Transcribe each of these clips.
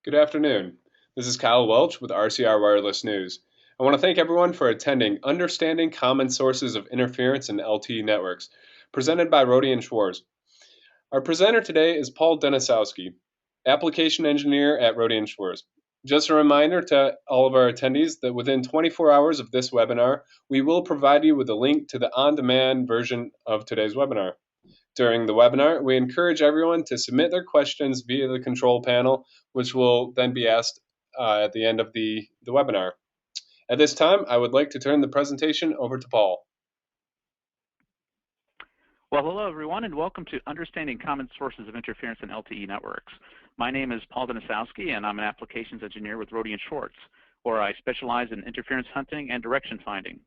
Good afternoon. This is Kyle Welch with RCR Wireless News. I want to thank everyone for attending Understanding Common Sources of Interference in LTE Networks, presented by Rohde Schwarz. Our presenter today is Paul Denisowski, Application Engineer at Rohde Schwarz. Just a reminder to all of our attendees that within 24 hours of this webinar, we will provide you with a link to the on-demand version of today's webinar. During the webinar, we encourage everyone to submit their questions via the control panel, which will then be asked at the end of the webinar. At this time, I would like to turn the presentation over to Paul. Well, hello everyone, and welcome to Understanding Common Sources of Interference in LTE Networks. My name is Paul Denisowski, and I'm an Applications Engineer with Rohde Schwarz, where I specialize in interference hunting and direction finding.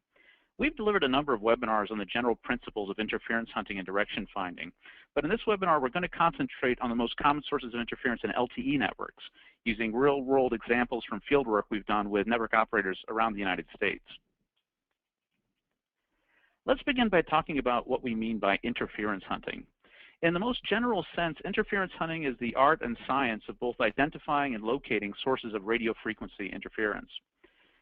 We've delivered a number of webinars on the general principles of interference hunting and direction finding, but in this webinar we're going to concentrate on the most common sources of interference in LTE networks, using real-world examples from fieldwork we've done with network operators around the United States. Let's begin by talking about what we mean by interference hunting. In the most general sense, interference hunting is the art and science of both identifying and locating sources of radio frequency interference.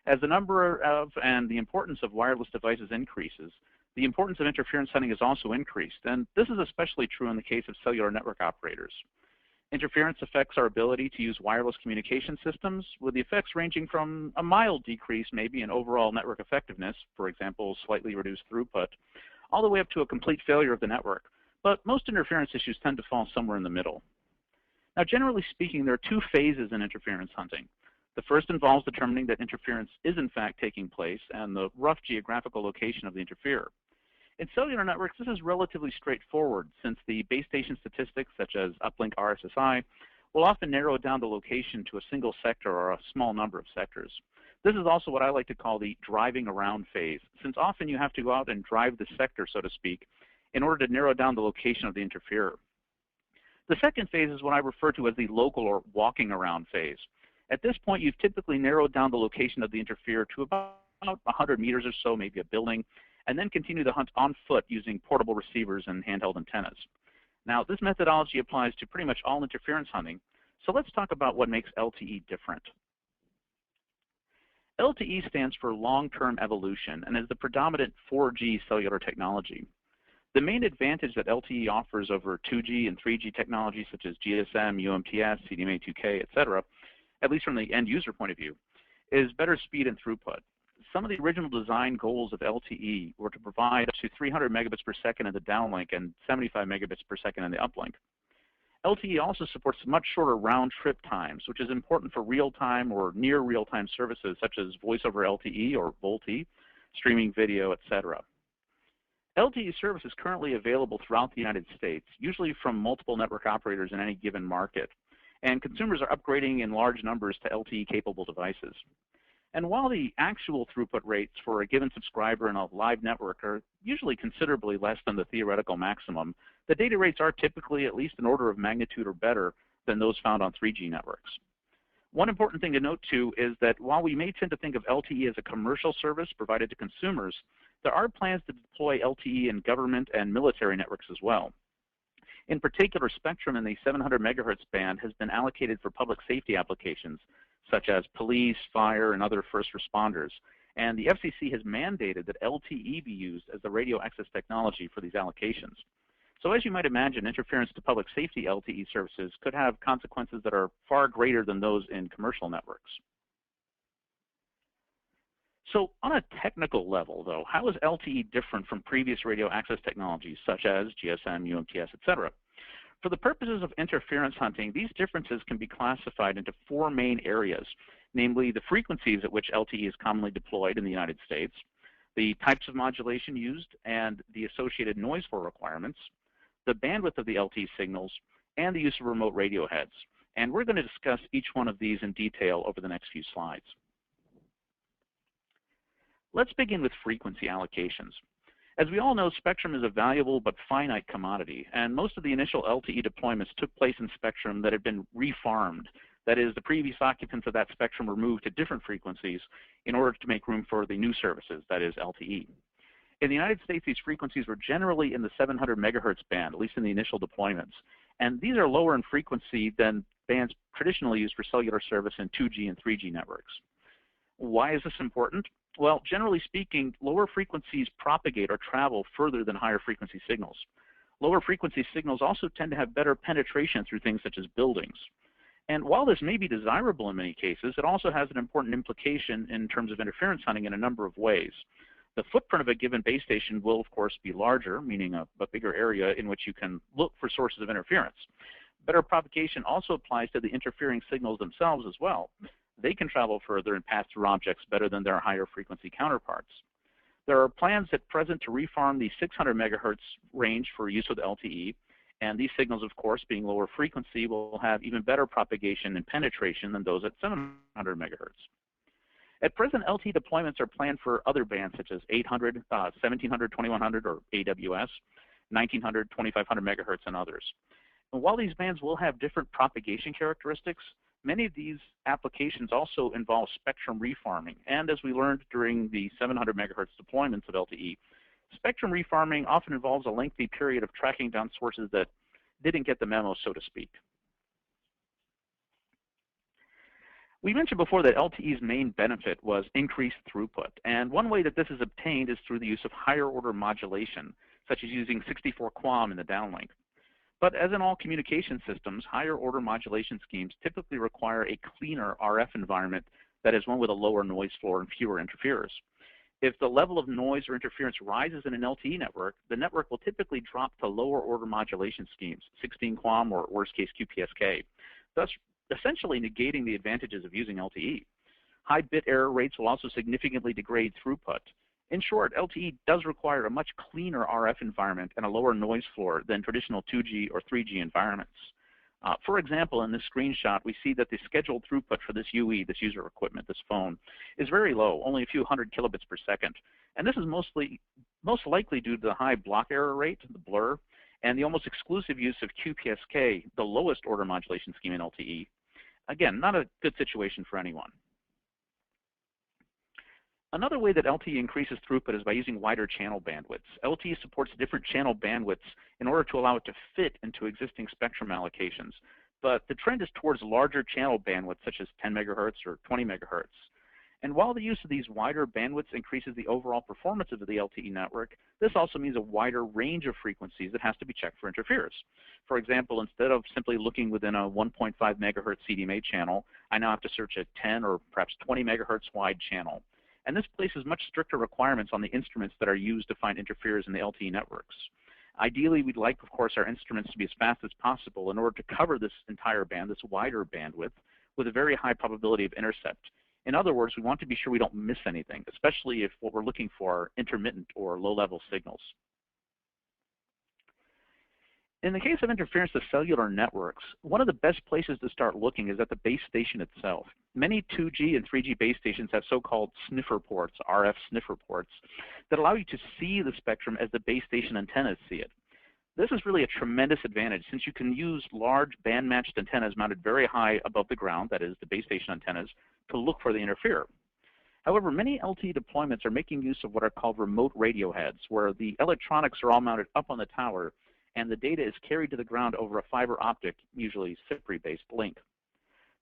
As the number of and the importance of wireless devices increases, the importance of interference hunting is also increased, and this is especially true in the case of cellular network operators. Interference affects our ability to use wireless communication systems, with the effects ranging from a mild decrease maybe in overall network effectiveness, for example, slightly reduced throughput, all the way up to a complete failure of the network. But most interference issues tend to fall somewhere in the middle. Now, generally speaking, there are two phases in interference hunting. The first involves determining that interference is in fact taking place and the rough geographical location of the interferer. In cellular networks, this is relatively straightforward, since the base station statistics, such as uplink RSSI, will often narrow down the location to a single sector or a small number of sectors. This is also what I like to call the driving around phase, since often you have to go out and drive the sector, so to speak, in order to narrow down the location of the interferer. The second phase is what I refer to as the local or walking around phase. At this point, you've typically narrowed down the location of the interferer to about 100 meters or so, maybe a building, and then continue the hunt on foot using portable receivers and handheld antennas. Now, this methodology applies to pretty much all interference hunting, so let's talk about what makes LTE different. LTE stands for long-term evolution and is the predominant 4G cellular technology. The main advantage that LTE offers over 2G and 3G technologies such as GSM, UMTS, CDMA2K, etc., at least from the end user point of view, is better speed and throughput. Some of the original design goals of LTE were to provide up to 300 megabits per second in the downlink and 75 megabits per second in the uplink. LTE also supports much shorter round-trip times, which is important for real-time or near real-time services such as voice over LTE or VoLTE, streaming video, etc. LTE service is currently available throughout the United States, usually from multiple network operators in any given market, and consumers are upgrading in large numbers to LTE-capable devices. And while the actual throughput rates for a given subscriber in a live network are usually considerably less than the theoretical maximum, the data rates are typically at least an order of magnitude or better than those found on 3G networks. One important thing to note, too, is that while we may tend to think of LTE as a commercial service provided to consumers, there are plans to deploy LTE in government and military networks as well. In particular, spectrum in the 700 megahertz band has been allocated for public safety applications, such as police, fire, and other first responders. And the FCC has mandated that LTE be used as the radio access technology for these allocations. So as you might imagine, interference to public safety LTE services could have consequences that are far greater than those in commercial networks. So on a technical level, though, how is LTE different from previous radio access technologies such as GSM, UMTS, etc.? For the purposes of interference hunting, these differences can be classified into four main areas, namely the frequencies at which LTE is commonly deployed in the United States, the types of modulation used and the associated noise floor requirements, the bandwidth of the LTE signals, and the use of remote radio heads. And we're going to discuss each one of these in detail over the next few slides. Let's begin with frequency allocations. As we all know, spectrum is a valuable but finite commodity, and most of the initial LTE deployments took place in spectrum that had been refarmed. That is, the previous occupants of that spectrum were moved to different frequencies in order to make room for the new services, that is, LTE. In the United States, these frequencies were generally in the 700 megahertz band, at least in the initial deployments, And these are lower in frequency than bands traditionally used for cellular service in 2G and 3G networks. Why is this important? Well, generally speaking, lower frequencies propagate or travel further than higher frequency signals. Lower frequency signals also tend to have better penetration through things such as buildings. And while this may be desirable in many cases, it also has an important implication in terms of interference hunting in a number of ways. The footprint of a given base station will, of course, be larger, meaning a bigger area in which you can look for sources of interference. Better propagation also applies to the interfering signals themselves as well. They can travel further and pass through objects better than their higher frequency counterparts. There are plans at present to refarm the 600 megahertz range for use with LTE, and these signals, of course, being lower frequency, will have even better propagation and penetration than those at 700 megahertz. At present, LTE deployments are planned for other bands such as 800, 1700, 2100, or AWS, 1900, 2500 megahertz, and others. And while these bands will have different propagation characteristics, many of these applications also involve spectrum refarming. And as we learned during the 700 megahertz deployments of LTE, spectrum refarming often involves a lengthy period of tracking down sources that didn't get the memo, so to speak. We mentioned before that LTE's main benefit was increased throughput. And one way that this is obtained is through the use of higher order modulation, such as using 64 QAM in the downlink. But as in all communication systems, higher order modulation schemes typically require a cleaner RF environment that is one with a lower noise floor and fewer interferers. If the level of noise or interference rises in an LTE network, the network will typically drop to lower order modulation schemes, 16 QAM or worst case QPSK, thus essentially negating the advantages of using LTE. High bit error rates will also significantly degrade throughput. In short, LTE does require a much cleaner RF environment and a lower noise floor than traditional 2G or 3G environments. For example, in this screenshot, we see that the scheduled throughput for this UE, this user equipment, this phone, is very low, only a few hundred kilobits per second. And this is most likely due to the high block error rate, the blur, and the almost exclusive use of QPSK, the lowest order modulation scheme in LTE. Again, not a good situation for anyone. Another way that LTE increases throughput is by using wider channel bandwidths. LTE supports different channel bandwidths in order to allow it to fit into existing spectrum allocations. But the trend is towards larger channel bandwidths, such as 10 megahertz or 20 megahertz. And while the use of these wider bandwidths increases the overall performance of the LTE network, this also means a wider range of frequencies that has to be checked for interference. For example, instead of simply looking within a 1.5 megahertz CDMA channel, I now have to search a 10 or perhaps 20 megahertz wide channel. And this places much stricter requirements on the instruments that are used to find interferers in the LTE networks. Ideally, we'd like, of course, our instruments to be as fast as possible in order to cover this entire band, this wider bandwidth, with a very high probability of intercept. In other words, we want to be sure we don't miss anything, especially if what we're looking for are intermittent or low-level signals. In the case of interference to cellular networks, one of the best places to start looking is at the base station itself. Many 2G and 3G base stations have so-called sniffer ports, RF sniffer ports, that allow you to see the spectrum as the base station antennas see it. This is really a tremendous advantage since you can use large band-matched antennas mounted very high above the ground, that is the base station antennas, to look for the interferer. However, many LTE deployments are making use of what are called remote radio heads, where the electronics are all mounted up on the tower and the data is carried to the ground over a fiber optic, usually CPRI-based link.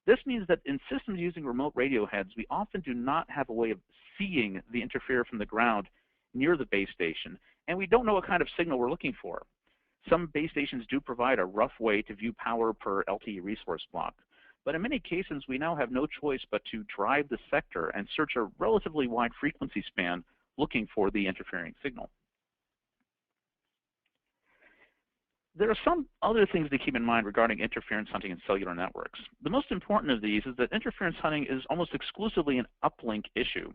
This means that in systems using remote radio heads, we often do not have a way of seeing the interferer from the ground near the base station, and we don't know what kind of signal we're looking for. Some base stations do provide a rough way to view power per LTE resource block, but in many cases, we now have no choice but to drive the sector and search a relatively wide frequency span looking for the interfering signal. There are some other things to keep in mind regarding interference hunting in cellular networks. The most important of these is that interference hunting is almost exclusively an uplink issue.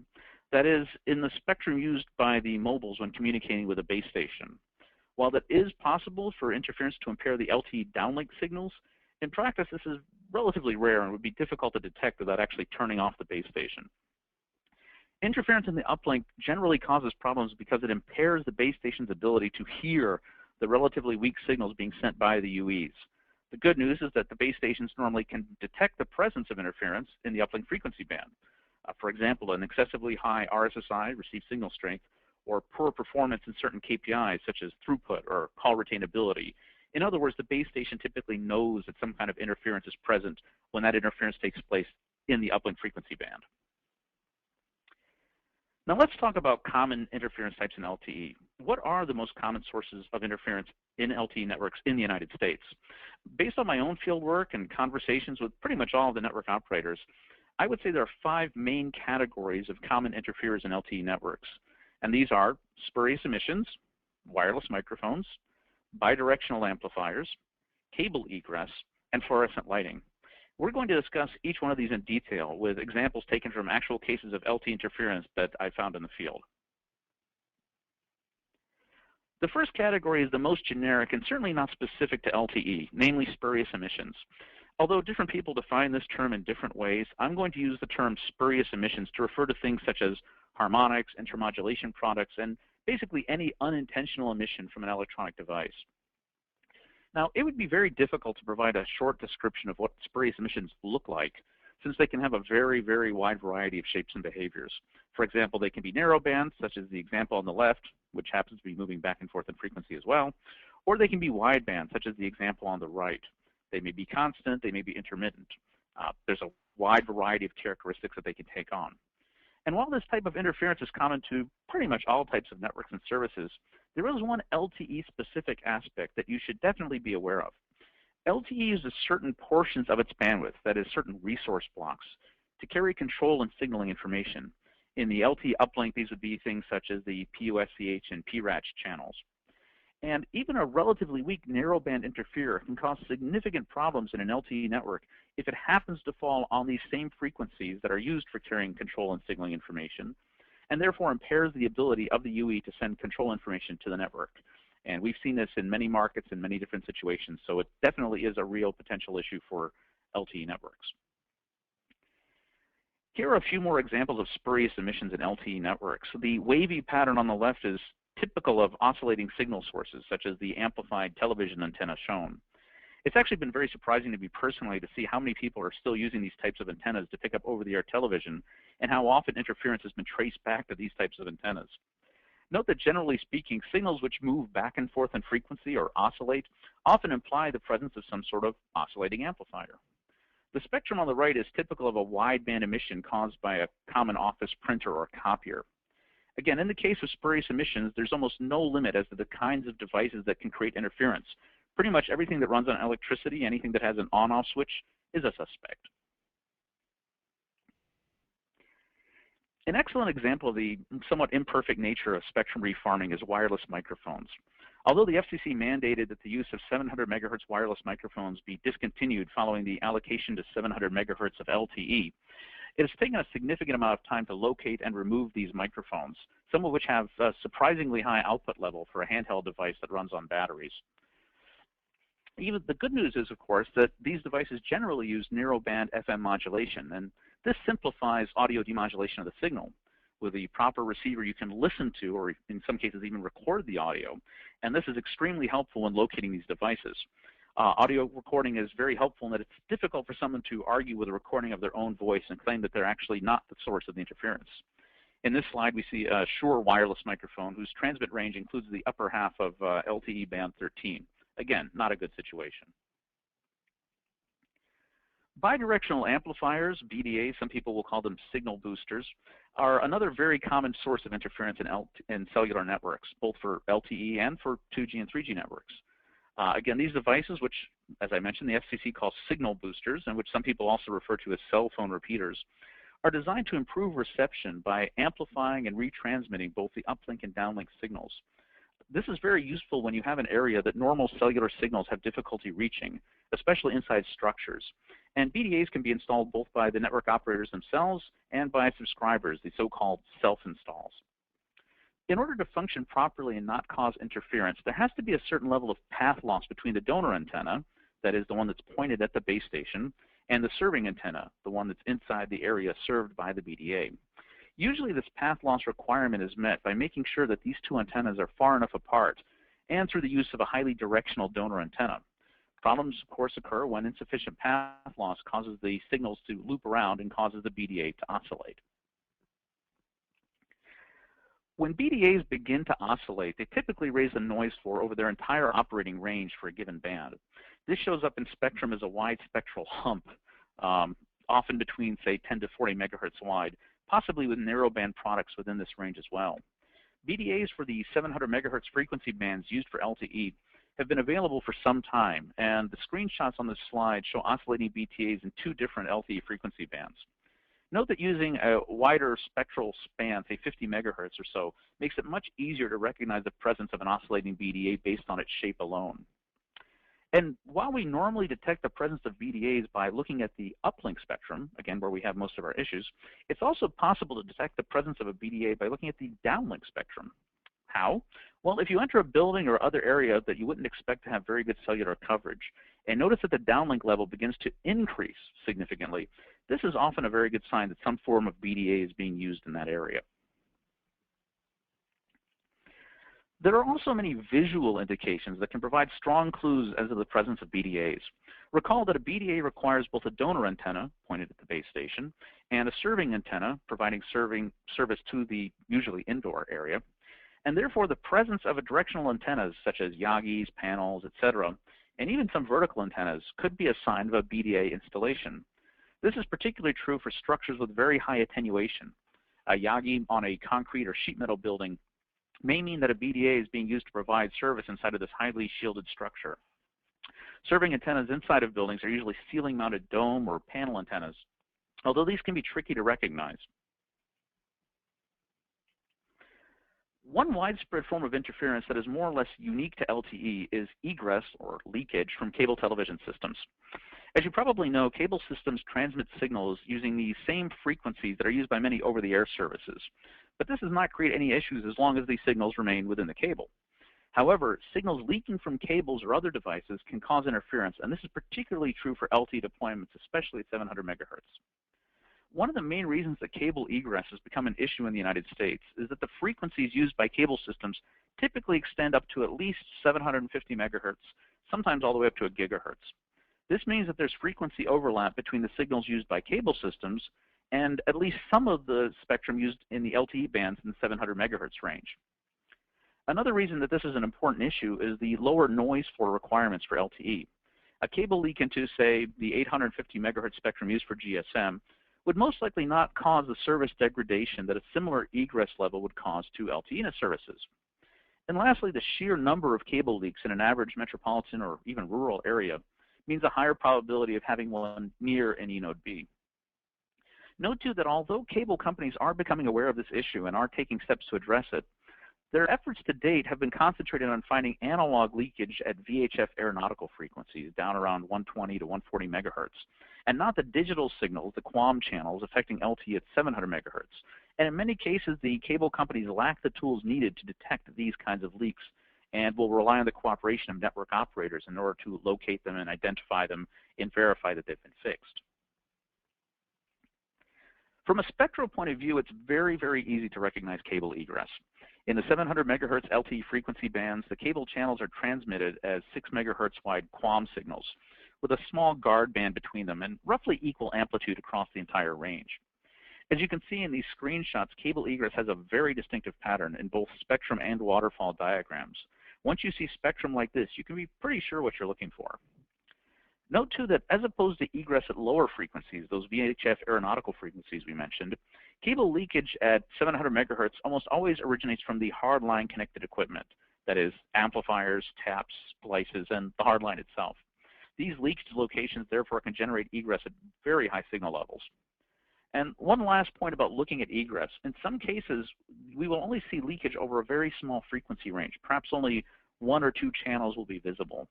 That is, in the spectrum used by the mobiles when communicating with a base station. While it is possible for interference to impair the LTE downlink signals, in practice this is relatively rare and would be difficult to detect without actually turning off the base station. Interference in the uplink generally causes problems because it impairs the base station's ability to hear the relatively weak signals being sent by the UEs. The good news is that the base stations normally can detect the presence of interference in the uplink frequency band. For example, an excessively high RSSI, received signal strength, or poor performance in certain KPIs such as throughput or call retainability In other words, the base station typically knows that some kind of interference is present when that interference takes place in the uplink frequency band. Now let's talk about common interference types in LTE. What are the most common sources of interference in LTE networks in the United States? Based on my own field work and conversations with pretty much all of the network operators, I would say there are 5 main categories of common interferers in LTE networks. And these are spurious emissions, wireless microphones, bidirectional amplifiers, cable egress, and fluorescent lighting. We're going to discuss each one of these in detail with examples taken from actual cases of LTE interference that I found in the field. The first category is the most generic and certainly not specific to LTE, namely spurious emissions. Although different people define this term in different ways, I'm going to use the term spurious emissions to refer to things such as harmonics, intermodulation products, and basically any unintentional emission from an electronic device. Now, it would be very difficult to provide a short description of what spurious emissions look like, since they can have a very, very wide variety of shapes and behaviors. For example, they can be narrowband, such as the example on the left, which happens to be moving back and forth in frequency as well, or they can be wideband, such as the example on the right. They may be constant, they may be intermittent. There's a wide variety of characteristics that they can take on. And while this type of interference is common to pretty much all types of networks and services, there is one LTE-specific aspect that you should definitely be aware of. LTE uses certain portions of its bandwidth, that is, certain resource blocks, to carry control and signaling information. In the LTE uplink, these would be things such as the PUSCH and PRACH channels. And even a relatively weak narrowband interferer can cause significant problems in an LTE network if it happens to fall on these same frequencies that are used for carrying control and signaling information, and therefore impairs the ability of the UE to send control information to the network. And we've seen this in many markets in many different situations, so it definitely is a real potential issue for LTE networks. Here are a few more examples of spurious emissions in LTE networks. The wavy pattern on the left is typical of oscillating signal sources, such as the amplified television antenna shown. It's actually been very surprising to me personally to see how many people are still using these types of antennas to pick up over-the-air television, and how often interference has been traced back to these types of antennas. Note that generally speaking, signals which move back and forth in frequency or oscillate often imply the presence of some sort of oscillating amplifier. The spectrum on the right is typical of a wideband emission caused by a common office printer or copier. Again, in the case of spurious emissions, there's almost no limit as to the kinds of devices that can create interference. Pretty much everything that runs on electricity, anything that has an on-off switch, is a suspect. An excellent example of the somewhat imperfect nature of spectrum refarming is wireless microphones. Although the FCC mandated that the use of 700 megahertz wireless microphones be discontinued following the allocation to 700 megahertz of LTE, it has taken a significant amount of time to locate and remove these microphones, some of which have a surprisingly high output level for a handheld device that runs on batteries. Even the good news is, of course, that these devices generally use narrowband FM modulation, and this simplifies audio demodulation of the signal. With the proper receiver, you can listen to, or in some cases even record the audio, and this is extremely helpful when locating these devices. Audio recording is very helpful in that it's difficult for someone to argue with a recording of their own voice and claim that they're actually not the source of the interference. In this slide, we see a Shure wireless microphone whose transmit range includes the upper half of LTE band 13. Again, not a good situation. Bidirectional amplifiers, BDAS, some people will call them signal boosters, are another very common source of interference in cellular networks, both for LTE and for 2G and 3G networks. Again, these devices, which, as I mentioned, the FCC calls signal boosters, and which some people also refer to as cell phone repeaters, are designed to improve reception by amplifying and retransmitting both the uplink and downlink signals. This is very useful when you have an area that normal cellular signals have difficulty reaching, especially inside structures. And BDAs can be installed both by the network operators themselves and by subscribers, the so-called self-installs. In order to function properly and not cause interference, there has to be a certain level of path loss between the donor antenna, that is the one that's pointed at the base station, and the serving antenna, the one that's inside the area served by the BDA. Usually this path loss requirement is met by making sure that these two antennas are far enough apart and through the use of a highly directional donor antenna. Problems, of course, occur when insufficient path loss causes the signals to loop around and causes the BDA to oscillate. When BDAs begin to oscillate, they typically raise the noise floor over their entire operating range for a given band. This shows up in spectrum as a wide spectral hump, often between, say, 10 to 40 megahertz wide, possibly with narrowband products within this range as well. BDAs for the 700 megahertz frequency bands used for LTE have been available for some time, and the screenshots on this slide show oscillating BDAs in two different LTE frequency bands. Note that using a wider spectral span, say 50 megahertz or so, makes it much easier to recognize the presence of an oscillating BDA based on its shape alone. And while we normally detect the presence of BDAs by looking at the uplink spectrum, again where we have most of our issues, it's also possible to detect the presence of a BDA by looking at the downlink spectrum. How? Well, if you enter a building or other area that you wouldn't expect to have very good cellular coverage, and notice that the downlink level begins to increase significantly, this is often a very good sign that some form of BDA is being used in that area. There are also many visual indications that can provide strong clues as to the presence of BDAs. Recall that a BDA requires both a donor antenna, pointed at the base station, and a serving antenna, providing service to the usually indoor area. And therefore, the presence of a directional antennas, such as Yagis, panels, etc., and even some vertical antennas, could be a sign of a BDA installation. This is particularly true for structures with very high attenuation. A Yagi on a concrete or sheet metal building may mean that a BDA is being used to provide service inside of this highly shielded structure. Serving antennas inside of buildings are usually ceiling-mounted dome or panel antennas, although these can be tricky to recognize. One widespread form of interference that is more or less unique to LTE is egress, or leakage, from cable television systems. As you probably know, cable systems transmit signals using the same frequencies that are used by many over-the-air services. But this does not create any issues as long as these signals remain within the cable. However, signals leaking from cables or other devices can cause interference, and this is particularly true for LTE deployments, especially at 700 megahertz. One of the main reasons that cable egress has become an issue in the United States is that the frequencies used by cable systems typically extend up to at least 750 megahertz, sometimes all the way up to a gigahertz. This means that there's frequency overlap between the signals used by cable systems and at least some of the spectrum used in the LTE bands in the 700 megahertz range. Another reason that this is an important issue is the lower noise floor requirements for LTE. A cable leak into, say, the 850 megahertz spectrum used for GSM would most likely not cause the service degradation that a similar egress level would cause to LTE services. And lastly, the sheer number of cable leaks in an average metropolitan or even rural area means a higher probability of having one near an E-node B. Note too that although cable companies are becoming aware of this issue and are taking steps to address it, their efforts to date have been concentrated on finding analog leakage at VHF aeronautical frequencies, down around 120 to 140 megahertz, and not the digital signals, the QAM channels, affecting LTE at 700 megahertz. And in many cases, the cable companies lack the tools needed to detect these kinds of leaks and will rely on the cooperation of network operators in order to locate them and identify them and verify that they've been fixed. From a spectral point of view, it's very, very easy to recognize cable egress. In the 700 megahertz LTE frequency bands, the cable channels are transmitted as 6 megahertz wide QAM signals with a small guard band between them and roughly equal amplitude across the entire range. As you can see in these screenshots, cable egress has a very distinctive pattern in both spectrum and waterfall diagrams. Once you see spectrum like this, you can be pretty sure what you're looking for. Note too that as opposed to egress at lower frequencies, those VHF aeronautical frequencies we mentioned, cable leakage at 700 megahertz almost always originates from the hardline connected equipment, that is, amplifiers, taps, splices, and the hardline itself. These leakage locations therefore can generate egress at very high signal levels. And one last point about looking at egress. In some cases, we will only see leakage over a very small frequency range. Perhaps only 1 or 2 channels will be visible.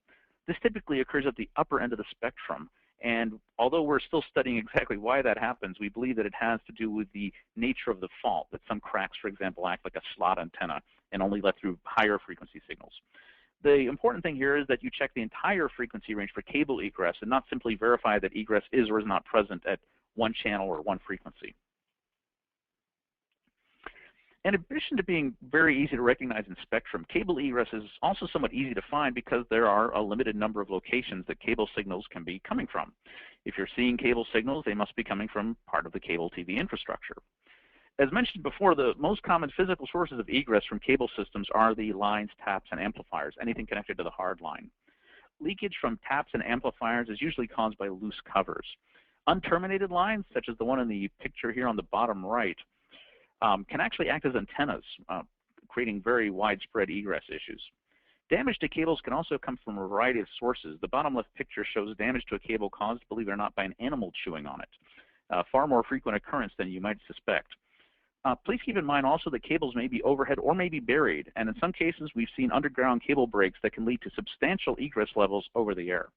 This typically occurs at the upper end of the spectrum, and although we're still studying exactly why that happens, we believe that it has to do with the nature of the fault, that some cracks, for example, act like a slot antenna and only let through higher frequency signals. The important thing here is that you check the entire frequency range for cable egress and not simply verify that egress is or is not present at one channel or one frequency. In addition to being very easy to recognize in spectrum, cable egress is also somewhat easy to find because there are a limited number of locations that cable signals can be coming from. If you're seeing cable signals, they must be coming from part of the cable TV infrastructure. As mentioned before, the most common physical sources of egress from cable systems are the lines, taps, and amplifiers, anything connected to the hard line. Leakage from taps and amplifiers is usually caused by loose covers. Unterminated lines, such as the one in the picture here on the bottom right, can actually act as antennas, creating very widespread egress issues. Damage to cables can also come from a variety of sources. The bottom left picture shows damage to a cable caused, believe it or not, by an animal chewing on it. Far more frequent occurrence than you might suspect. Please keep in mind also that cables may be overhead or may be buried, and in some cases we've seen underground cable breaks that can lead to substantial egress levels over the air.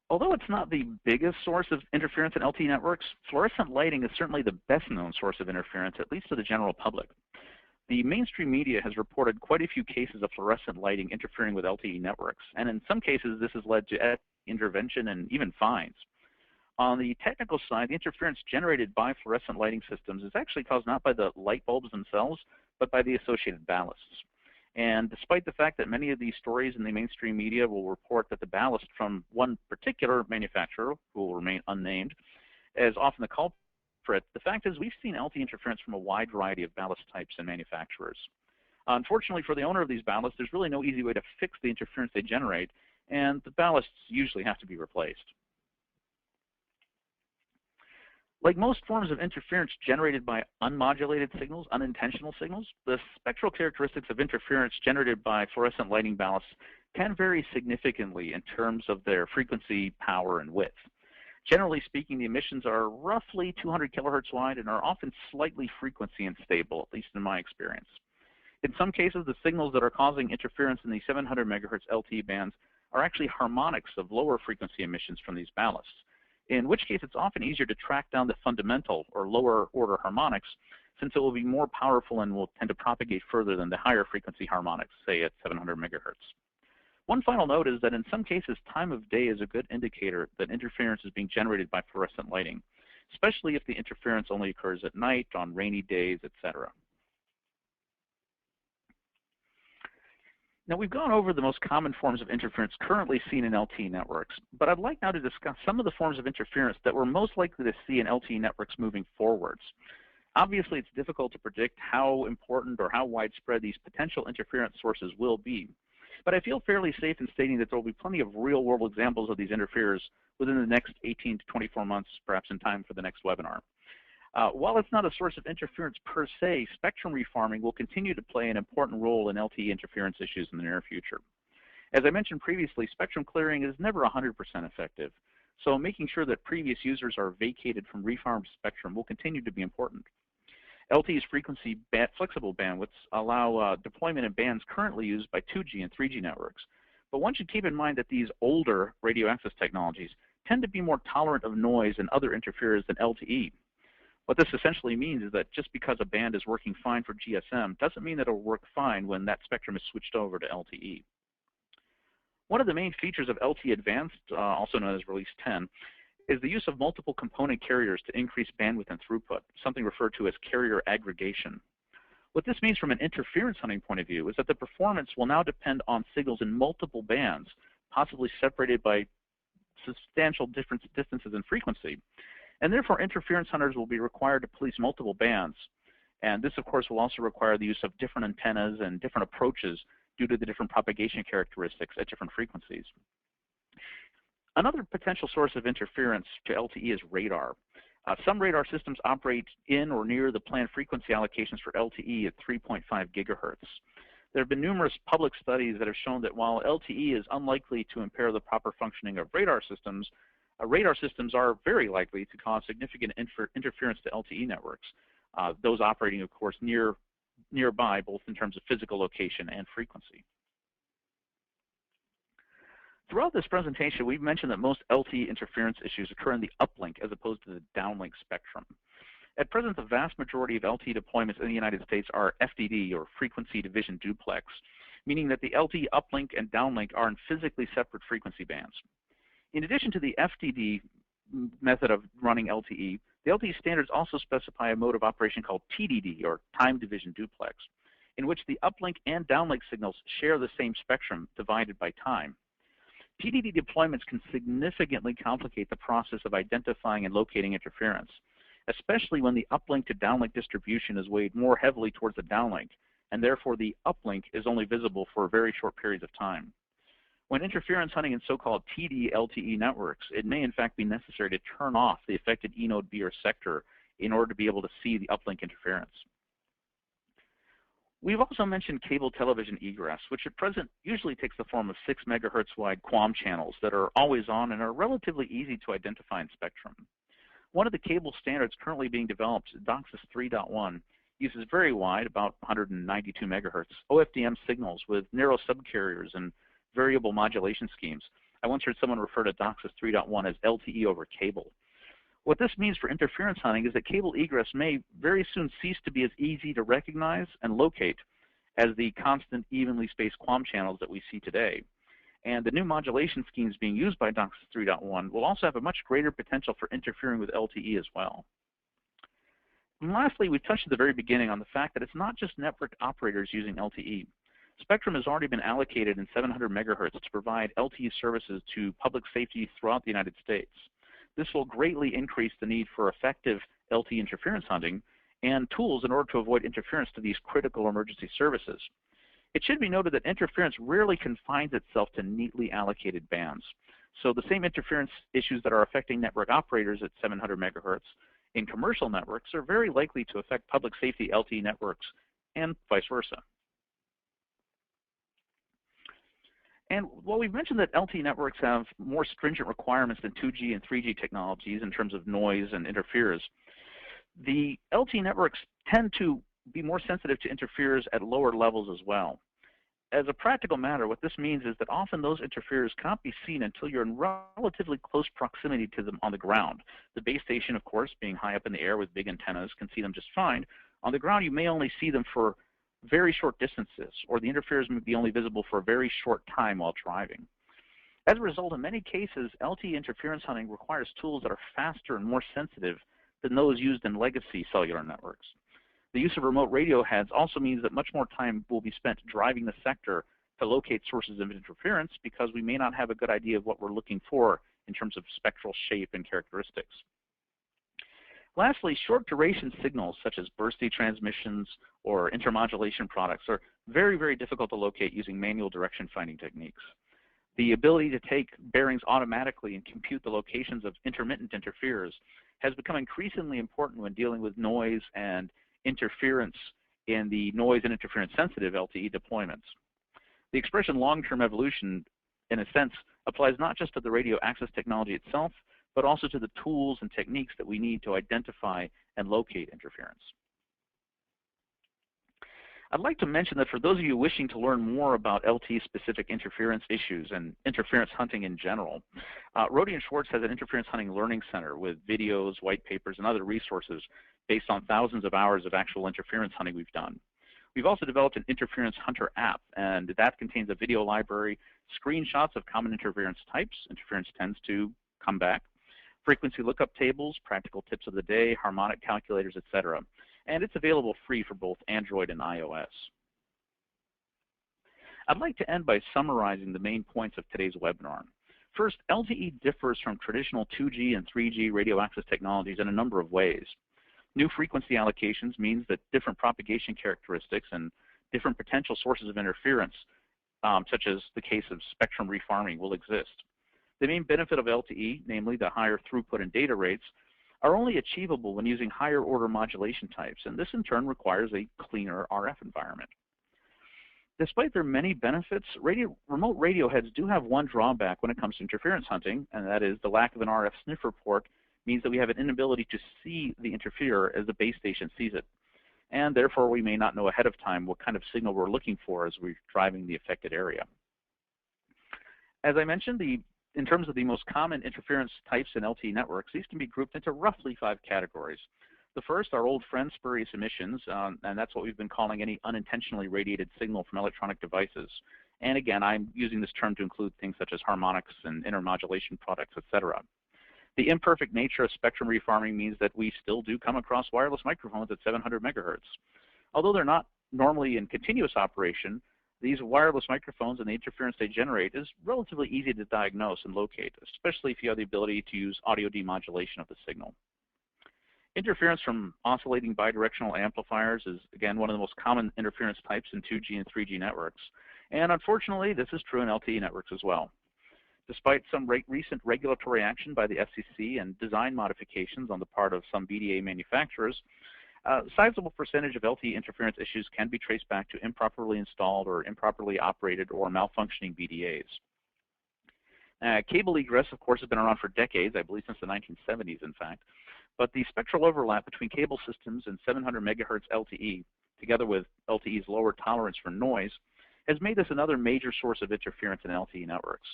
Although it's not the biggest source of interference in LTE networks, fluorescent lighting is certainly the best known source of interference, at least to the general public. The mainstream media has reported quite a few cases of fluorescent lighting interfering with LTE networks, and in some cases this has led to intervention and even fines. On the technical side, the interference generated by fluorescent lighting systems is actually caused not by the light bulbs themselves, but by the associated ballasts. And despite the fact that many of these stories in the mainstream media will report that the ballast from one particular manufacturer, who will remain unnamed, is often the culprit, the fact is we've seen LTE interference from a wide variety of ballast types and manufacturers. Unfortunately for the owner of these ballasts, there's really no easy way to fix the interference they generate, and the ballasts usually have to be replaced. Like most forms of interference generated by unmodulated signals, unintentional signals, the spectral characteristics of interference generated by fluorescent lighting ballasts can vary significantly in terms of their frequency, power, and width. Generally speaking, the emissions are roughly 200 kilohertz wide and are often slightly frequency unstable, at least in my experience. In some cases, the signals that are causing interference in the 700 megahertz LTE bands are actually harmonics of lower frequency emissions from these ballasts, in which case it's often easier to track down the fundamental or lower order harmonics, since it will be more powerful and will tend to propagate further than the higher frequency harmonics, say at 700 megahertz. One final note is that in some cases, time of day is a good indicator that interference is being generated by fluorescent lighting, especially if the interference only occurs at night, on rainy days, etc. Now, we've gone over the most common forms of interference currently seen in LTE networks, but I'd like now to discuss some of the forms of interference that we're most likely to see in LTE networks moving forwards. Obviously, it's difficult to predict how important or how widespread these potential interference sources will be, but I feel fairly safe in stating that there will be plenty of real-world examples of these interferers within the next 18 to 24 months, perhaps in time for the next webinar. While it's not a source of interference per se, spectrum refarming will continue to play an important role in LTE interference issues in the near future. As I mentioned previously, spectrum clearing is never 100% effective, so making sure that previous users are vacated from refarmed spectrum will continue to be important. LTE's frequency flexible bandwidths allow deployment in bands currently used by 2G and 3G networks, but one should keep in mind that these older radio access technologies tend to be more tolerant of noise and other interferers than LTE. What this essentially means is that just because a band is working fine for GSM doesn't mean that it will work fine when that spectrum is switched over to LTE. One of the main features of LTE Advanced, also known as Release 10, is the use of multiple component carriers to increase bandwidth and throughput, something referred to as carrier aggregation. What this means from an interference hunting point of view is that the performance will now depend on signals in multiple bands, possibly separated by substantial distances in frequency. And therefore, interference hunters will be required to police multiple bands. And this, of course, will also require the use of different antennas and different approaches due to the different propagation characteristics at different frequencies. Another potential source of interference to LTE is radar. Some radar systems operate in or near the planned frequency allocations for LTE at 3.5 gigahertz. There have been numerous public studies that have shown that while LTE is unlikely to impair the proper functioning of radar systems are very likely to cause significant interference to LTE networks, those operating, of course, nearby, both in terms of physical location and frequency. Throughout this presentation, we've mentioned that most LTE interference issues occur in the uplink as opposed to the downlink spectrum. At present, the vast majority of LTE deployments in the United States are FDD, or frequency division duplex, meaning that the LTE uplink and downlink are in physically separate frequency bands. In addition to the FDD method of running LTE, the LTE standards also specify a mode of operation called TDD, or time division duplex, in which the uplink and downlink signals share the same spectrum divided by time. TDD deployments can significantly complicate the process of identifying and locating interference. especially when the uplink to downlink distribution is weighed more heavily towards the downlink, and therefore the uplink is only visible for very short periods of time. When interference hunting in so-called TD-LTE networks, it may in fact be necessary to turn off the affected E-node B or sector in order to be able to see the uplink interference. We've also mentioned cable television egress, which at present usually takes the form of 6 MHz wide QAM channels that are always on and are relatively easy to identify in spectrum. One of the cable standards currently being developed, DOCSIS 3.1, uses very wide, about 192 MHz, OFDM signals with narrow subcarriers and variable modulation schemes. I once heard someone refer to DOCSIS 3.1 as LTE over cable. What this means for interference hunting is that cable egress may very soon cease to be as easy to recognize and locate as the constant, evenly spaced QAM channels that we see today. And the new modulation schemes being used by DOCSIS 3.1 will also have a much greater potential for interfering with LTE as well. And lastly, we touched at the very beginning on the fact that it's not just network operators using LTE. Spectrum has already been allocated in 700 MHz to provide LTE services to public safety throughout the United States. This will greatly increase the need for effective LTE interference hunting and tools in order to avoid interference to these critical emergency services. It should be noted that interference rarely confines itself to neatly allocated bands. So the same interference issues that are affecting network operators at 700 MHz in commercial networks are very likely to affect public safety LTE networks and vice versa. And while we've mentioned that LTE networks have more stringent requirements than 2G and 3G technologies in terms of noise and interferes, the LTE networks tend to be more sensitive to interferes at lower levels as well. As a practical matter, what this means is that often those interferes cannot be seen until you're in relatively close proximity to them on the ground. The base station, of course, being high up in the air with big antennas, can see them just fine. On the ground, you may only see them for very short distances, or the interferes may be only visible for a very short time while driving. As a result, in many cases, LTE interference hunting requires tools that are faster and more sensitive than those used in legacy cellular networks. The use of remote radio heads also means that much more time will be spent driving the sector to locate sources of interference because we may not have a good idea of what we're looking for in terms of spectral shape and characteristics. Lastly, short duration signals such as bursty transmissions or intermodulation products are very, very difficult to locate using manual direction finding techniques. The ability to take bearings automatically and compute the locations of intermittent interferes has become increasingly important when dealing with noise and interference in the noise and interference sensitive LTE deployments. The expression long-term evolution, in a sense, applies not just to the radio access technology itself, but also to the tools and techniques that we need to identify and locate interference. I'd like to mention that for those of you wishing to learn more about LTE-specific interference issues and interference hunting in general, Rohde Schwarz has an interference hunting learning center with videos, white papers, and other resources based on thousands of hours of actual interference hunting we've done. We've also developed an interference hunter app, and that contains a video library, screenshots of common interference types. Interference tends to come back, frequency lookup tables, practical tips of the day, harmonic calculators, etc. And it's available free for both Android and iOS. I'd like to end by summarizing the main points of today's webinar. First, LTE differs from traditional 2G and 3G radio access technologies in a number of ways. New frequency allocations means that different propagation characteristics and different potential sources of interference, such as the case of spectrum refarming, will exist. The main benefit of LTE, namely the higher throughput and data rates, are only achievable when using higher order modulation types, and this in turn requires a cleaner RF environment. Despite their many benefits, remote radio heads do have one drawback when it comes to interference hunting, and that is the lack of an RF sniffer port means that we have an inability to see the interferer as the base station sees it. And therefore, we may not know ahead of time what kind of signal we're looking for as we're driving the affected area. As I mentioned, in terms of the most common interference types in LTE networks, these can be grouped into roughly 5 categories. The first are old friend spurious emissions, and that's what we've been calling any unintentionally radiated signal from electronic devices. And again, I'm using this term to include things such as harmonics and intermodulation products, etc. The imperfect nature of spectrum refarming means that we still do come across wireless microphones at 700 MHz. Although they're not normally in continuous operation, these wireless microphones and the interference they generate is relatively easy to diagnose and locate, especially if you have the ability to use audio demodulation of the signal. Interference from oscillating bidirectional amplifiers is, again, one of the most common interference types in 2G and 3G networks. And unfortunately, this is true in LTE networks as well. Despite some recent regulatory action by the FCC and design modifications on the part of some BDA manufacturers, a sizable percentage of LTE interference issues can be traced back to improperly installed or improperly operated or malfunctioning BDAs. Cable egress, of course, has been around for decades, I believe since the 1970s, in fact. But the spectral overlap between cable systems and 700 megahertz LTE, together with LTE's lower tolerance for noise, has made this another major source of interference in LTE networks.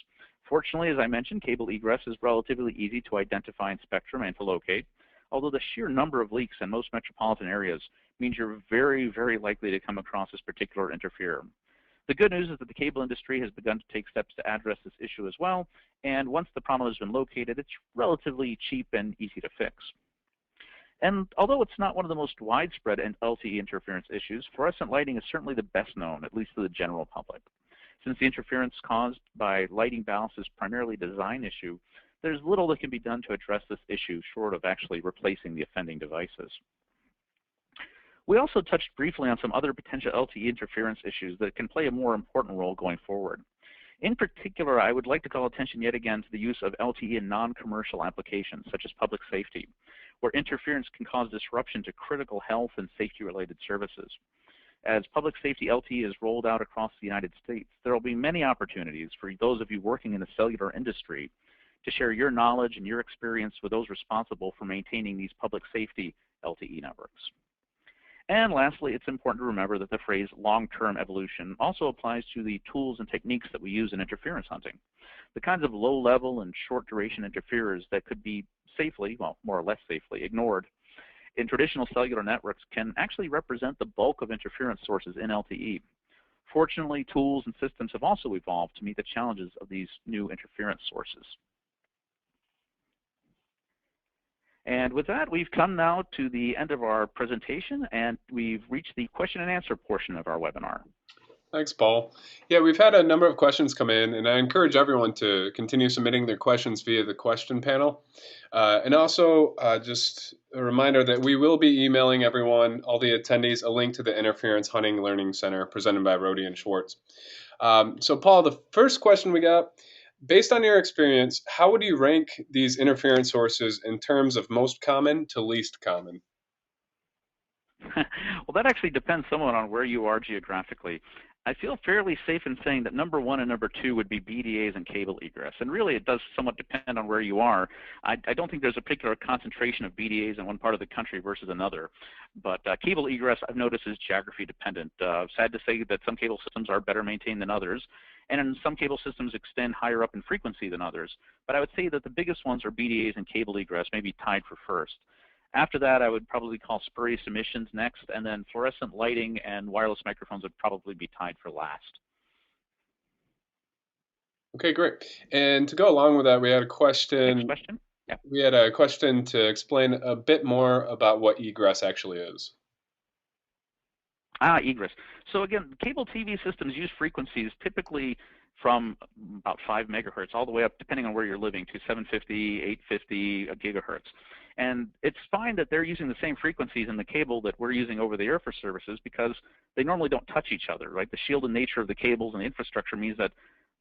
Fortunately, as I mentioned, cable egress is relatively easy to identify in spectrum and to locate, although the sheer number of leaks in most metropolitan areas means you're very, very likely to come across this particular interferer. The good news is that the cable industry has begun to take steps to address this issue as well, and once the problem has been located, it's relatively cheap and easy to fix. And although it's not one of the most widespread LTE interference issues, fluorescent lighting is certainly the best known, at least to the general public. Since the interference caused by lighting ballast is primarily a design issue, there's little that can be done to address this issue short of actually replacing the offending devices. We also touched briefly on some other potential LTE interference issues that can play a more important role going forward. In particular, I would like to call attention yet again to the use of LTE in non-commercial applications, such as public safety, where interference can cause disruption to critical health and safety-related services. As public safety LTE is rolled out across the United States, there will be many opportunities for those of you working in the cellular industry to share your knowledge and your experience with those responsible for maintaining these public safety LTE networks. And lastly, it's important to remember that the phrase long-term evolution also applies to the tools and techniques that we use in interference hunting. The kinds of low-level and short-duration interferers that could be safely, well, more or less safely, ignored in traditional cellular networks can actually represent the bulk of interference sources in LTE. Fortunately, tools and systems have also evolved to meet the challenges of these new interference sources. And with that, we've come now to the end of our presentation, and we've reached the question and answer portion of our webinar. Thanks, Paul. Yeah, we've had a number of questions come in, and I encourage everyone to continue submitting their questions via the question panel. And also, just a reminder that we will be emailing everyone, all the attendees, a link to the Interference Hunting Learning Center presented by Rohde Schwarz. So, Paul, the first question we got, based on your experience, how would you rank these interference sources in terms of most common to least common? Well, that actually depends somewhat on where you are geographically. I feel fairly safe in saying that number 1 and number 2 would be BDAs and cable egress. And really, it does somewhat depend on where you are. I don't think there's a particular concentration of BDAs in one part of the country versus another. But cable egress, I've noticed, is geography dependent. Sad to say that some cable systems are better maintained than others. And some cable systems extend higher up in frequency than others. But I would say that the biggest ones are BDAs and cable egress, maybe tied for first. After that, I would probably call spurious emissions next, and then fluorescent lighting and wireless microphones would probably be tied for last. Okay, great. And to go along with that, we had a question. Next question? Yeah. We had a question to explain a bit more about what egress actually is. Egress. So again, cable TV systems use frequencies typically from about 5 megahertz all the way up, depending on where you're living, to 750, 850 gigahertz. And it's fine that they're using the same frequencies in the cable that we're using over the air for services because they normally don't touch each other, right? The shielded nature of the cables and the infrastructure means that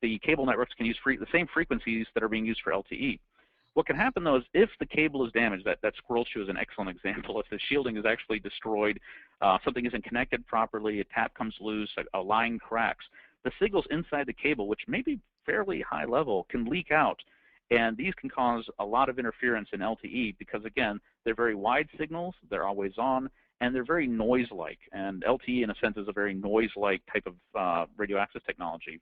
the cable networks can use the same frequencies that are being used for LTE. What can happen, though, is if the cable is damaged, that squirrel shoe is an excellent example. If the shielding is actually destroyed, something isn't connected properly, a tap comes loose, a line cracks, the signals inside the cable, which may be fairly high level, can leak out. And these can cause a lot of interference in LTE because, again, they're very wide signals, they're always on, and they're very noise-like. And LTE, in a sense, is a very noise-like type of radio access technology.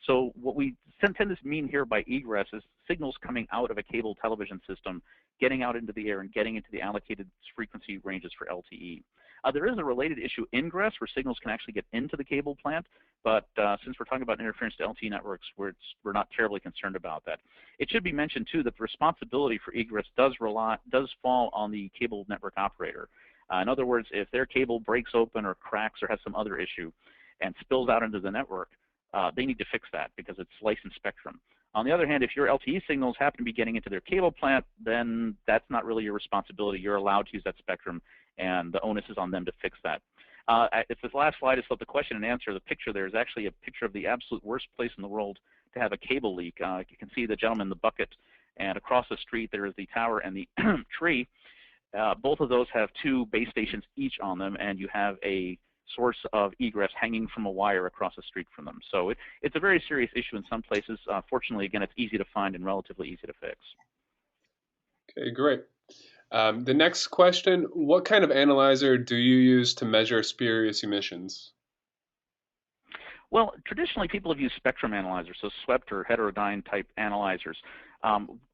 So what we tend to mean here by egress is signals coming out of a cable television system, getting out into the air and getting into the allocated frequency ranges for LTE. There is a related issue, ingress, where signals can actually get into the cable plant, but since we're talking about interference to LTE networks, we're not terribly concerned about that. It should be mentioned, too, that the responsibility for egress does fall on the cable network operator. In other words, if their cable breaks open or cracks or has some other issue and spills out into the network, they need to fix that because it's licensed spectrum. On the other hand, if your LTE signals happen to be getting into their cable plant, then that's not really your responsibility. You're allowed to use that spectrum, and the onus is on them to fix that. If this last slide is the question and answer, the picture there is actually a picture of the absolute worst place in the world to have a cable leak. You can see the gentleman in the bucket, and across the street there is the tower and the tree. Both of those have 2 base stations each on them, and you have a source of egress hanging from a wire across the street from them. So it's a very serious issue in some places. Fortunately, again, it's easy to find and relatively easy to fix. Okay, great. The next question, what kind of analyzer do you use to measure spurious emissions? Well, traditionally, people have used spectrum analyzers, so swept or heterodyne type analyzers.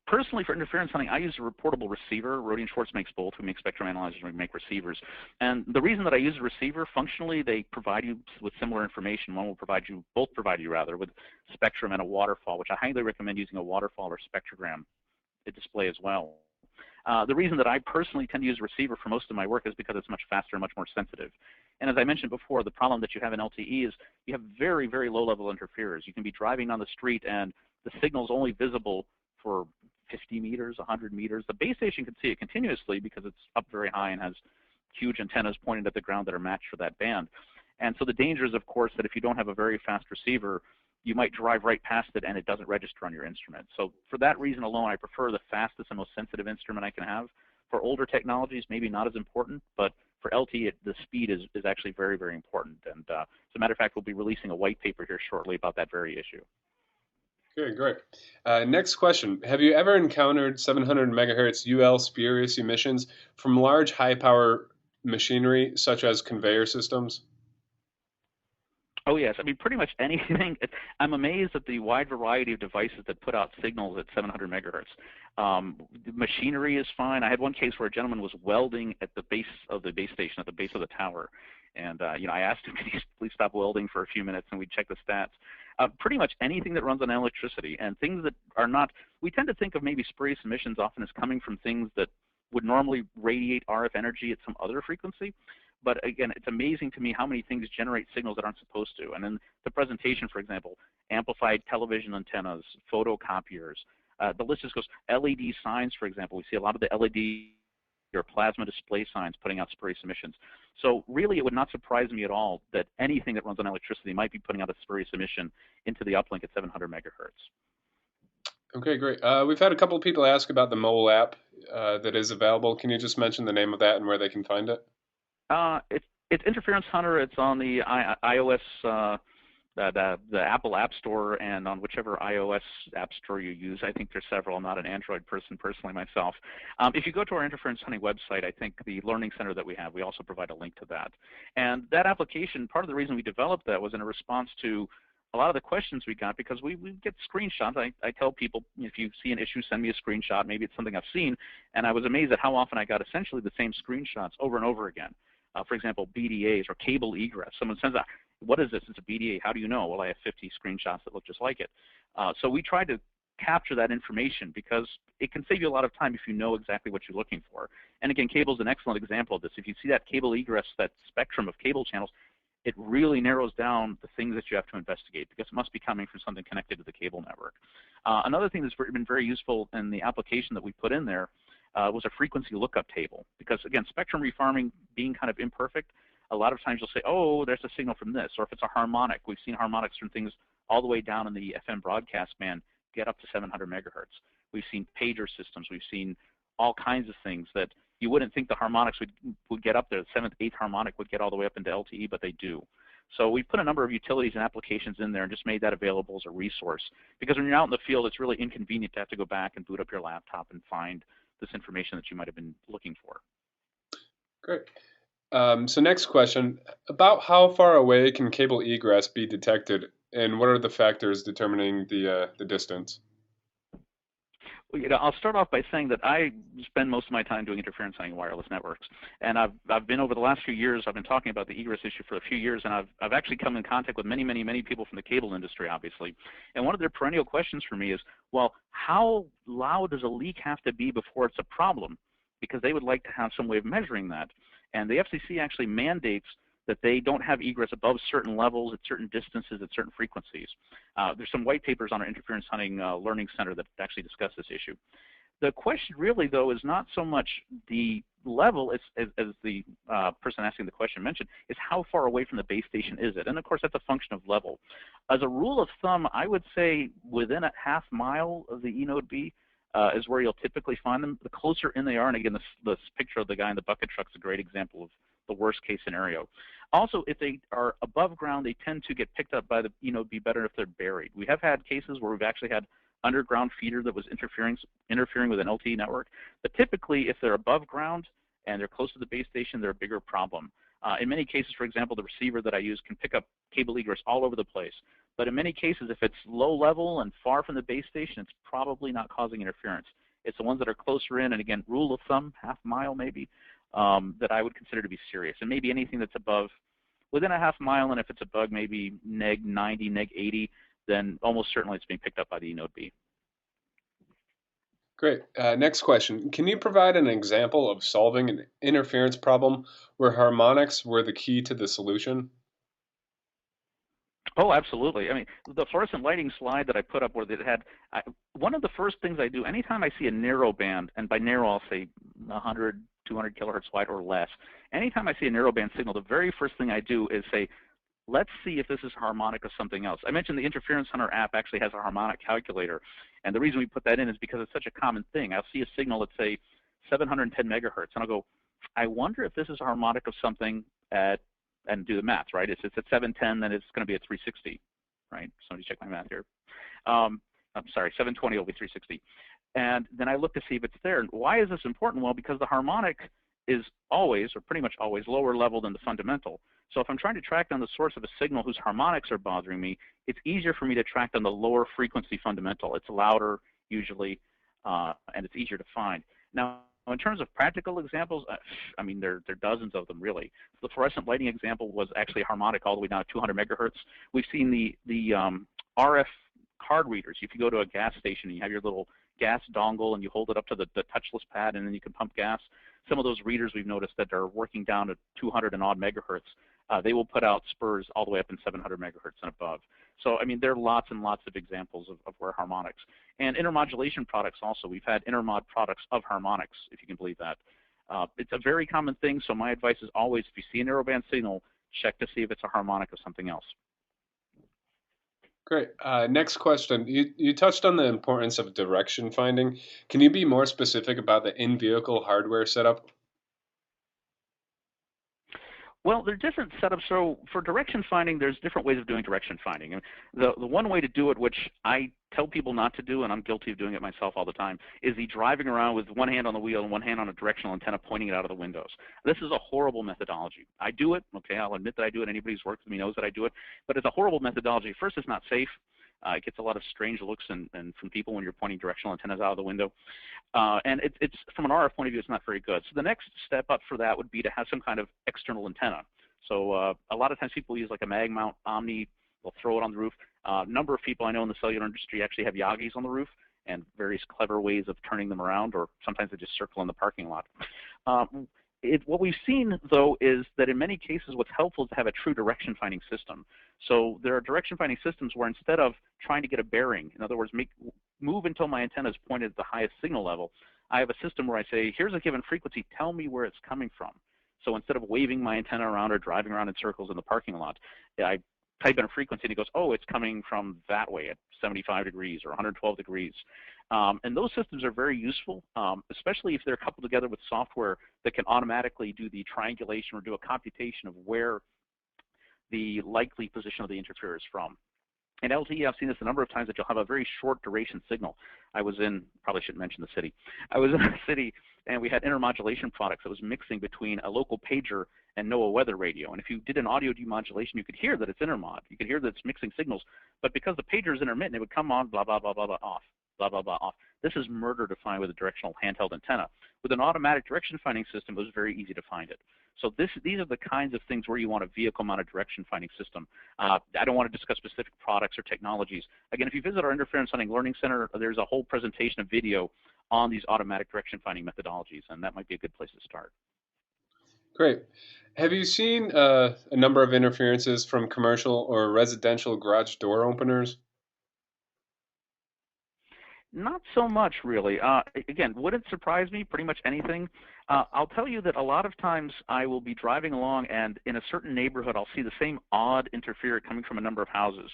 Personally, for interference hunting, I use a reportable receiver. Rohde & Schwarz makes both. We make spectrum analyzers and we make receivers. And the reason that I use a receiver, functionally, they provide you with similar information. One will provide you, both provide you rather, with spectrum and a waterfall, which I highly recommend using a waterfall or spectrogram to display as well. The reason that I personally tend to use a receiver for most of my work is because it's much faster and much more sensitive. And as I mentioned before, the problem that you have in LTE is you have very, very low-level interferers. You can be driving on the street and the signal's only visible for 50 meters, 100 meters. The base station can see it continuously because it's up very high and has huge antennas pointed at the ground that are matched for that band. And so the danger is, of course, that if you don't have a very fast receiver, you might drive right past it and it doesn't register on your instrument. So for that reason alone, I prefer the fastest and most sensitive instrument I can have. For older technologies, maybe not as important, but for LTE, the speed is actually very, very important. And as a matter of fact, we'll be releasing a white paper here shortly about that very issue. Okay, great. Next question. Have you ever encountered 700 megahertz UL spurious emissions from large high-power machinery, such as conveyor systems? Oh, yes. I mean, pretty much anything. I'm amazed at the wide variety of devices that put out signals at 700 megahertz. Machinery is fine. I had one case where a gentleman was welding at the base of the base station, at the base of the tower. And I asked him, could he please stop welding for a few minutes, and we'd check the stats. Pretty much anything that runs on electricity and things that are not, we tend to think of maybe spurious emissions often as coming from things that would normally radiate RF energy at some other frequency. But again, it's amazing to me how many things generate signals that aren't supposed to. And in the presentation, for example, amplified television antennas, photocopiers, the list just goes. LED signs, for example, we see a lot of the LED or plasma display signs putting out spurious emissions. So really, it would not surprise me at all that anything that runs on electricity might be putting out a spurious emission into the uplink at 700 megahertz. Okay, great. We've had a couple of people ask about the mobile app that is available. Can you just mention the name of that and where they can find it? It's Interference Hunter. It's on the iOS, the Apple App Store, and on whichever iOS App Store you use. I think there's several. I'm not an Android person personally myself. If you go to our Interference Hunting website, I think the Learning Center that we have, we also provide a link to that. And that application, part of the reason we developed that was in a response to a lot of the questions we got, because we get screenshots. I tell people, if you see an issue, send me a screenshot. Maybe it's something I've seen. And I was amazed at how often I got essentially the same screenshots over and over again. For example, BDAs or cable egress. Someone sends out, what is this? It's a BDA. How do you know? Well, I have 50 screenshots that look just like it. So we tried to capture that information because it can save you a lot of time if you know exactly what you're looking for. And again, cable is an excellent example of this. If you see that cable egress, that spectrum of cable channels, it really narrows down the things that you have to investigate because it must be coming from something connected to the cable network. Another thing that's been very useful in the application that we put in there was a frequency lookup table. Because again, spectrum refarming being kind of imperfect, a lot of times you'll say, oh, there's a signal from this. Or if it's a harmonic, we've seen harmonics from things all the way down in the FM broadcast band get up to 700 megahertz. We've seen pager systems. We've seen all kinds of things that you wouldn't think the harmonics would get up there. The 7th, 8th harmonic would get all the way up into LTE, but they do. So we've put a number of utilities and applications in there and just made that available as a resource. Because when you're out in the field, it's really inconvenient to have to go back and boot up your laptop and find this information that you might have been looking for. Great. So next question, about how far away can cable egress be detected, and what are the factors determining the distance? Well, I'll start off by saying that I spend most of my time doing interference hunting wireless networks. And I've been over the last few years, I've been talking about the egress issue for a few years, and I've actually come in contact with many, many, many people from the cable industry, obviously. And one of their perennial questions for me is, well, how loud does a leak have to be before it's a problem? Because they would like to have some way of measuring that. And the FCC actually mandates that they don't have egress above certain levels at certain distances at certain frequencies. There's some white papers on our interference hunting learning center that actually discuss this issue. The question really, though, is not so much the level, as the person asking the question mentioned, is how far away from the base station is it? And of course, that's a function of level. As a rule of thumb, I would say within a half mile of the E node B is where you'll typically find them. The closer in they are, and again, this picture of the guy in the bucket truck is a great example of the worst case scenario. Also, if they are above ground, they tend to get picked up by the E node B better if they're buried. We have had cases where we've actually had underground feeder that was interfering with an LTE network. But typically, if they're above ground and they're close to the base station, they're a bigger problem. In many cases, for example, the receiver that I use can pick up cable egress all over the place. But in many cases, if it's low level and far from the base station, it's probably not causing interference. It's the ones that are closer in, and again, rule of thumb, half mile maybe, that I would consider to be serious. And maybe anything that's above, within a half mile, and if it's above maybe neg 90, neg 80, then almost certainly it's being picked up by the E node B. Great. Next question. Can you provide an example of solving an interference problem where harmonics were the key to the solution? Oh, absolutely. I mean, the fluorescent lighting slide that I put up where it had, one of the first things I do, anytime I see a narrow band, and by narrow I'll say 100, 200 kilohertz wide or less, anytime I see a narrow band signal, the very first thing I do is say, let's see if this is a harmonic of something else. I mentioned the Interference Hunter app actually has a harmonic calculator. And the reason we put that in is because it's such a common thing. I'll see a signal, let's say 710 megahertz, and I'll go, I wonder if this is a harmonic of something at, and do the math, right? If it's at 710, then it's going to be at 360, right? Somebody check my math here. I'm sorry, 720 will be 360. And then I look to see if it's there. Why is this important? Well, because the harmonic is always, or pretty much always, lower level than the fundamental. So if I'm trying to track down the source of a signal whose harmonics are bothering me, it's easier for me to track down the lower frequency fundamental. It's louder usually, and it's easier to find. Now, in terms of practical examples, I mean, there are dozens of them really. The fluorescent lighting example was actually harmonic all the way down to 200 megahertz. We've seen the RF card readers. If you go to a gas station and you have your little gas dongle and you hold it up to the touchless pad and then you can pump gas, some of those readers we've noticed that are working down to 200 and odd megahertz, they will put out spurs all the way up in 700 megahertz and above. So, I mean, there are lots and lots of examples of where harmonics. And intermodulation products also. We've had intermod products of harmonics, if you can believe that. It's a very common thing, so my advice is always, if you see a narrowband signal, check to see if it's a harmonic of something else. Great. Next question. You touched on the importance of direction finding. Can you be more specific about the in-vehicle hardware setup? Well, there are different setups. So for direction finding, there's different ways of doing direction finding. And the one way to do it, which I tell people not to do, and I'm guilty of doing it myself all the time, is the driving around with one hand on the wheel and one hand on a directional antenna pointing it out of the windows. This is a horrible methodology. I do it, okay, I'll admit that I do it. Anybody who's worked with me knows that I do it. But it's a horrible methodology. First, it's not safe. It gets a lot of strange looks and from people when you're pointing directional antennas out of the window. And it's from an RF point of view, it's not very good. So the next step up for that would be to have some kind of external antenna. So a lot of times people use like a mag mount Omni. They'll throw it on the roof. A number of people I know in the cellular industry actually have Yagis on the roof and various clever ways of turning them around, or sometimes they just circle in the parking lot. What we've seen, though, is that in many cases what's helpful is to have a true direction finding system. So there are direction finding systems where instead of trying to get a bearing, in other words, move until my antenna is pointed at the highest signal level, I have a system where I say, here's a given frequency, tell me where it's coming from. So instead of waving my antenna around or driving around in circles in the parking lot, I type in a frequency and it goes, oh, it's coming from that way at 75 degrees or 112 degrees. And those systems are very useful, especially if they're coupled together with software that can automatically do the triangulation or do a computation of where the likely position of the interferer is from. In LTE, I've seen this a number of times that you'll have a very short duration signal. I was in, probably shouldn't mention the city. I was in a city and we had intermodulation products that was mixing between a local pager and NOAA weather radio. And if you did an audio demodulation, you could hear that it's intermod. You could hear that it's mixing signals. But because the pager is intermittent, it would come on, blah, blah, blah, blah, blah, off, blah, blah, blah, off. This is murder to find with a directional handheld antenna. With an automatic direction finding system, it was very easy to find it. So these are the kinds of things where you want a vehicle-mounted direction finding system. I don't want to discuss specific products or technologies. Again, if you visit our Interference Hunting Learning Center, there's a whole presentation of video on these automatic direction finding methodologies, and that might be a good place to start. Great. Have you seen a number of interferences from commercial or residential garage door openers? Not so much, really. Again, wouldn't surprise me, pretty much anything. I'll tell you that a lot of times I will be driving along, and in a certain neighborhood, I'll see the same odd interference coming from a number of houses.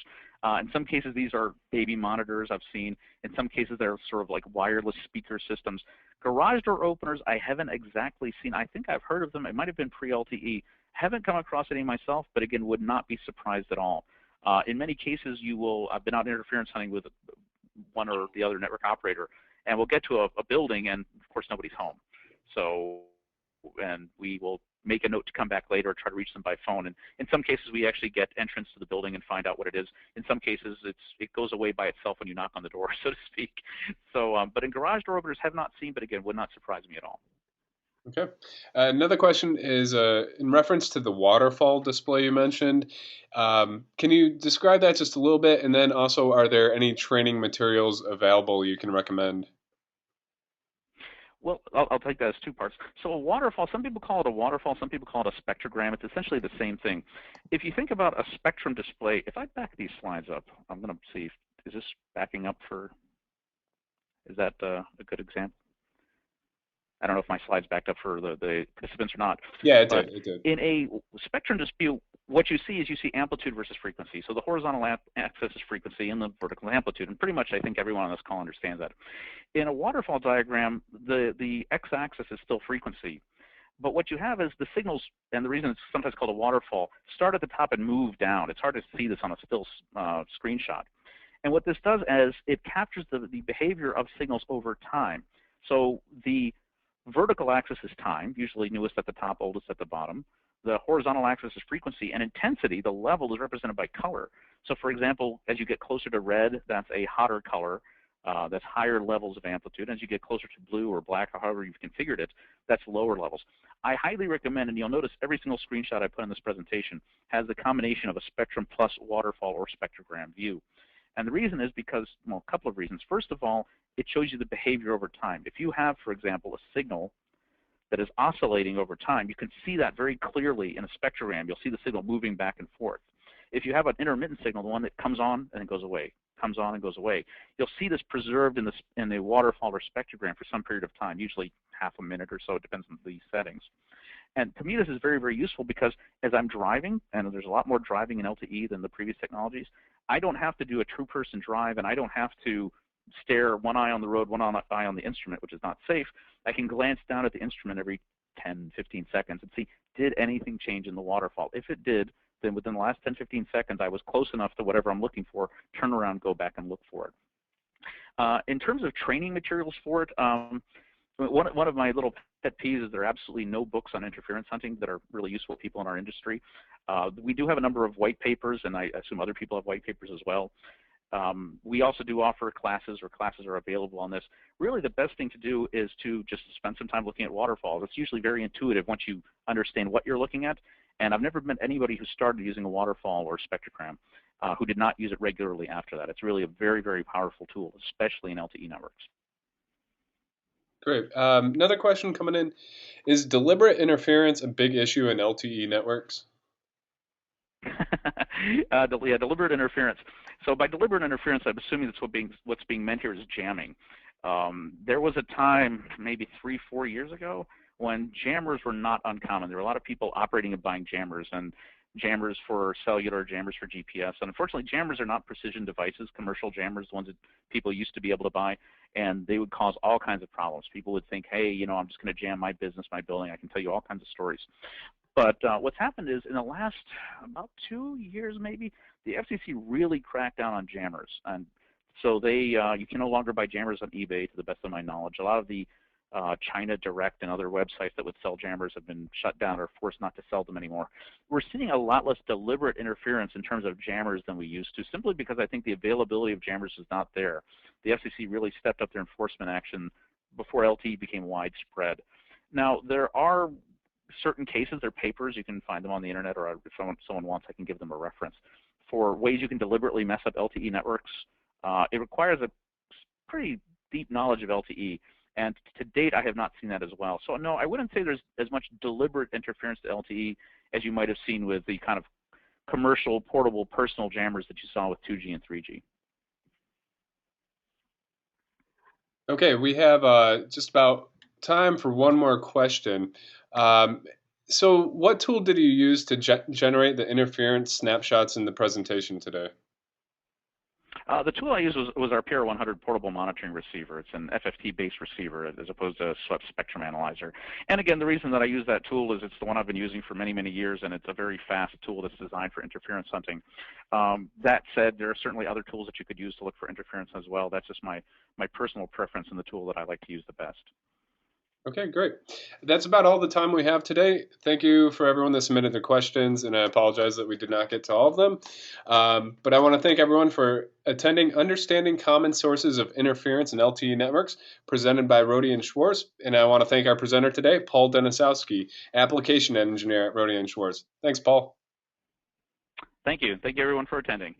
In some cases, these are baby monitors I've seen. In some cases, they're sort of like wireless speaker systems. Garage door openers, I haven't exactly seen. I think I've heard of them. It might have been pre-LTE. Haven't come across any myself, but again, would not be surprised at all. In many cases, I've been out interference hunting with one or the other network operator, and we'll get to a building, and of course nobody's home. So, and we will make a note to come back later or try to reach them by phone. And in some cases, we actually get entrance to the building and find out what it is. In some cases, it goes away by itself when you knock on the door, so to speak. So, but in garage door openers, have not seen, but again, would not surprise me at all. Okay. Another question is in reference to the waterfall display you mentioned. Can you describe that just a little bit? And then also, are there any training materials available you can recommend? Well, I'll take that as two parts. So a waterfall, some people call it a waterfall, some people call it a spectrogram. It's essentially the same thing. If you think about a spectrum display, if I back these slides up, I'm going to see, is this backing up for, is that a good example? I don't know if my slides backed up for the participants or not. Yeah, it But did. It did. in a spectrum dispute, what you see is you see amplitude versus frequency. So the horizontal axis is frequency and the vertical amplitude. And pretty much I think everyone on this call understands that. In a waterfall diagram, the x-axis is still frequency. But what you have is the signals, and the reason it's sometimes called a waterfall, start at the top and move down. It's hard to see this on a still screenshot. And what this does is it captures the behavior of signals over time. So the vertical axis is time, usually newest at the top, oldest at the bottom. The horizontal axis is frequency, and intensity, the level, is represented by color. So for example, as you get closer to red, that's a hotter color. That's higher levels of amplitude. As you get closer to blue or black, or however you've configured it, that's lower levels. I highly recommend, and you'll notice every single screenshot I put in this presentation has the combination of a spectrum plus waterfall or spectrogram view. And the reason is because, well, a couple of reasons. First of all, it shows you the behavior over time. If you have, for example, a signal that is oscillating over time, you can see that very clearly in a spectrogram. You'll see the signal moving back and forth. If you have an intermittent signal, the one that comes on and then goes away, comes on and goes away, you'll see this preserved in the waterfall or spectrogram for some period of time, usually half a minute or so. It depends on the settings. And to me, this is very, very useful because as I'm driving, and there's a lot more driving in LTE than the previous technologies, I don't have to do a true person drive, and I don't have to stare one eye on the road, one eye on the instrument, which is not safe. I can glance down at the instrument every 10, 15 seconds and see, did anything change in the waterfall? If it did, then within the last 10, 15 seconds, I was close enough to whatever I'm looking for, turn around, go back and look for it. In terms of training materials for it, one of my little pet peeves is there are absolutely no books on interference hunting that are really useful to people in our industry. We do have a number of white papers, and I assume other people have white papers as well. We also do offer classes, or classes are available on this. Really, the best thing to do is to just spend some time looking at waterfalls. It's usually very intuitive once you understand what you're looking at. And I've never met anybody who started using a waterfall or spectrogram who did not use it regularly after that. It's really a very, very powerful tool, especially in LTE networks. Great. Another question coming in. Is deliberate interference a big issue in LTE networks? Yeah, deliberate interference. So by deliberate interference, I'm assuming that's what's being meant here is jamming. There was a time, maybe 3-4 years ago, when jammers were not uncommon. There were a lot of people operating and buying jammers, and jammers for cellular, jammers for GPS. And unfortunately, jammers are not precision devices. Commercial jammers, the ones that people used to be able to buy, and they would cause all kinds of problems. People would think, hey, you know, I'm just going to jam my business, my building. I can tell you all kinds of stories. But what's happened is in the last about 2 years, maybe, the FCC really cracked down on jammers. And so you can no longer buy jammers on eBay, to the best of my knowledge. A lot of the China Direct and other websites that would sell jammers have been shut down or forced not to sell them anymore. We're seeing a lot less deliberate interference in terms of jammers than we used to, simply because I think the availability of jammers is not there. The FCC really stepped up their enforcement action before LTE became widespread. Now, there are certain cases, there are papers, you can find them on the internet, or if someone wants, I can give them a reference, for ways you can deliberately mess up LTE networks. It requires a pretty deep knowledge of LTE. And to date, I have not seen that as well. So no, I wouldn't say there's as much deliberate interference to LTE as you might have seen with the kind of commercial, portable, personal jammers that you saw with 2G and 3G. Okay, we have just about time for one more question. Um, so, what tool did you use to generate the interference snapshots in the presentation today? The tool I used was our PR100 portable monitoring receiver. It's an FFT-based receiver as opposed to a swept spectrum analyzer. And again, the reason that I use that tool is it's the one I've been using for many, many years, and it's a very fast tool that's designed for interference hunting. That said, there are certainly other tools that you could use to look for interference as well. That's just my personal preference and the tool that I like to use the best. Okay, great. That's about all the time we have today. Thank you for everyone that submitted their questions, and I apologize that we did not get to all of them. But I want to thank everyone for attending Understanding Common Sources of Interference in LTE Networks, presented by Rohde Schwarz. And I want to thank our presenter today, Paul Denisowski, Application Engineer at Rohde Schwarz. Thanks, Paul. Thank you. Thank you, everyone, for attending.